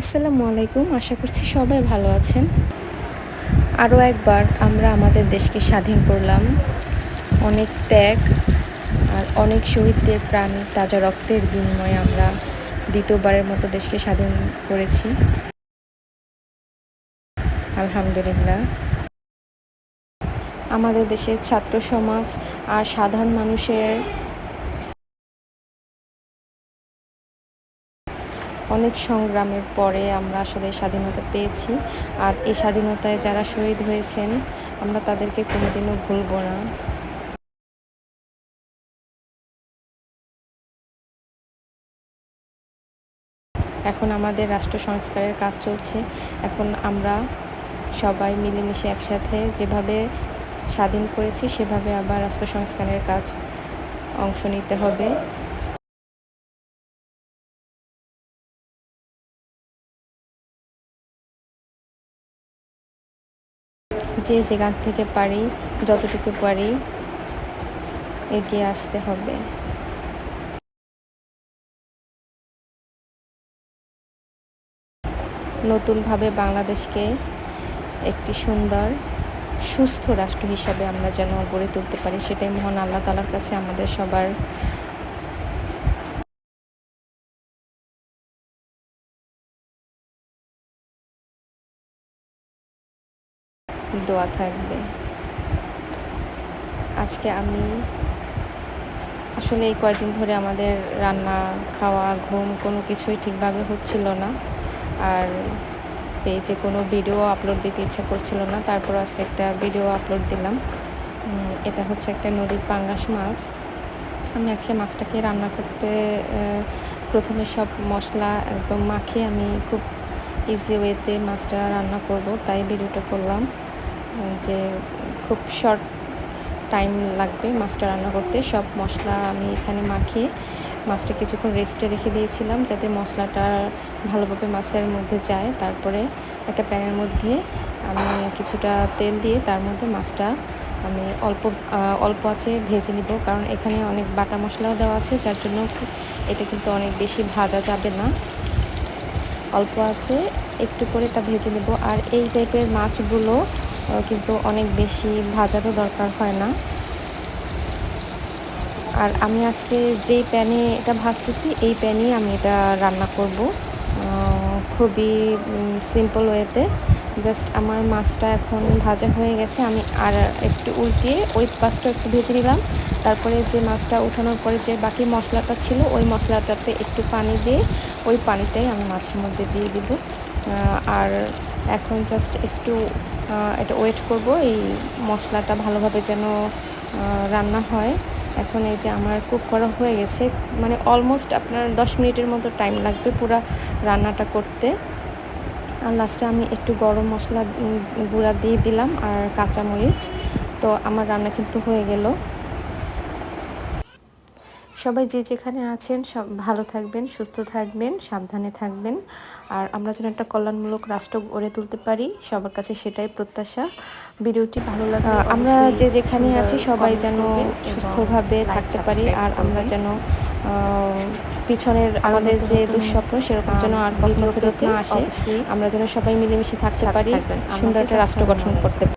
আসসালামু আলাইকুম। আশা করছি সবাই ভালো আছেন। আরও একবার আমরা আমাদের দেশকে স্বাধীন করলাম। অনেক ত্যাগ আর অনেক শহীদদের প্রাণ তাজা রক্তের বিনিময়ে আমরা দ্বিতীয়বারের মতো দেশকে স্বাধীন করেছি। আলহামদুলিল্লাহ। আমাদের দেশের ছাত্র সমাজ আর সাধারণ মানুষের অনেক সংগ্রামের পরে আমরা আসলে স্বাধীনতা পেয়েছি। আর এই স্বাধীনতায় যারা শহীদ হয়েছেন আমরা তাদেরকে কোনোদিনও ভুলব না। এখন আমাদের রাষ্ট্র সংস্কারের কাজ চলছে। এখন আমরা সবাই মিলেমিশে একসাথে যেভাবে স্বাধীন করেছি সেভাবে আবার রাষ্ট্র সংস্কারের কাজ অংশ নিতে হবে। যে যেখান থেকে পারি, যতটুকু পারি এগিয়ে আসতে হবে। নতুনভাবে বাংলাদেশকে একটি সুন্দর সুস্থ রাষ্ট্র হিসাবে আমরা যেন গড়ে তুলতে পারি, সেটাই মহান আল্লাহ তাআলার কাছে আমাদের সবার দোয়া থাকবে। আজকে আমি আসলে এই কয়েকদিন ধরে আমাদের রান্না, খাওয়া, ঘুম কোনো কিছুই ঠিকভাবে হচ্ছিল না। আর পেজে কোনো ভিডিও আপলোড দিতে ইচ্ছা করছিল না। তারপর আজকে একটা ভিডিও আপলোড দিলাম। এটা হচ্ছে একটা নদীর পাঙ্গাস মাছ। আমি আজকে মাছটাকে রান্না করতে প্রথমে সব মশলা একদম মাখিয়ে আমি খুব ইজি ওয়েতে মাছটা রান্না করব, তাই ভিডিওটা করলাম। যে খুব শর্ট টাইম লাগবে মাছটা রান্না করতে। সব মশলা আমি এখানে মাখিয়ে মাছটা কিছুক্ষণ রেস্টে রেখে দিয়েছিলাম যাতে মশলাটা ভালোভাবে মাছের মধ্যে যায়। তারপরে একটা প্যানের মধ্যে আমি কিছুটা তেল দিয়ে তার মধ্যে মাছটা আমি অল্প আঁচে ভেজে নিব, কারণ এখানে অনেক বাটা মশলাও দেওয়া আছে, যার জন্য এটা কিন্তু অনেক বেশি ভাজা যাবে না। অল্প আঁচে একটু করে এটা ভেজে নেব। আর এই টাইপের মাছগুলো কিন্তু অনেক বেশি ভাজারও দরকার হয় না। আর আমি আজকে যেই প্যানে এটা ভাজতেছি এই প্যানেই আমি এটা রান্না করব, খুবই সিম্পল ওয়েতে। জাস্ট আমার মাছটা এখন ভাজা হয়ে গেছে, আমি আর একটু উল্টিয়ে ওই পাশটা একটু ভেজে নিলাম। তারপরে যে মাছটা উঠানোর পরে যে বাকি মশলাটা ছিল ওই মশলাটাতে একটু পানি দিয়ে ওই পানিটাই আমি মাছের মধ্যে দিয়ে দিব। আর এখন জাস্ট একটু এটা ওয়েট করব এই মশলাটা ভালোভাবে যেন রান্না হয়। এখন এই যে আমার কুক করা হয়ে গেছে, মানে অলমোস্ট আপনার 10 মিনিটের মতো টাইম লাগবে পুরো রান্নাটা করতে। আর লাস্টে আমি একটু গরম মশলা গুঁড়া দিয়ে দিলাম আর কাঁচামরিচ। তো আমার রান্না কিন্তু হয়ে গেল। সবাই যে যেখানে আছেন সব ভালো থাকবেন, সুস্থ থাকবেন, সাবধানে থাকবেন। আর আমরা যেন একটা কল্যাণমূলক রাষ্ট্র গড়ে তুলতে পারি, সবার কাছে সেটাই প্রত্যাশা। ভিডিওটি ভালো লাগলে আমরা যে যেখানে আছি সবাই যেন সুস্থভাবে থাকতে পারি, আর আমরা যেন পিছনের আমাদের যে দুঃস্বপ্ন সেরকম যেন আর কখনো ফেরত না আসে। আমরা যেন সবাই মিলেমিশে থাকতে পারি, সুন্দর একটা রাষ্ট্র গঠন করতে পারি।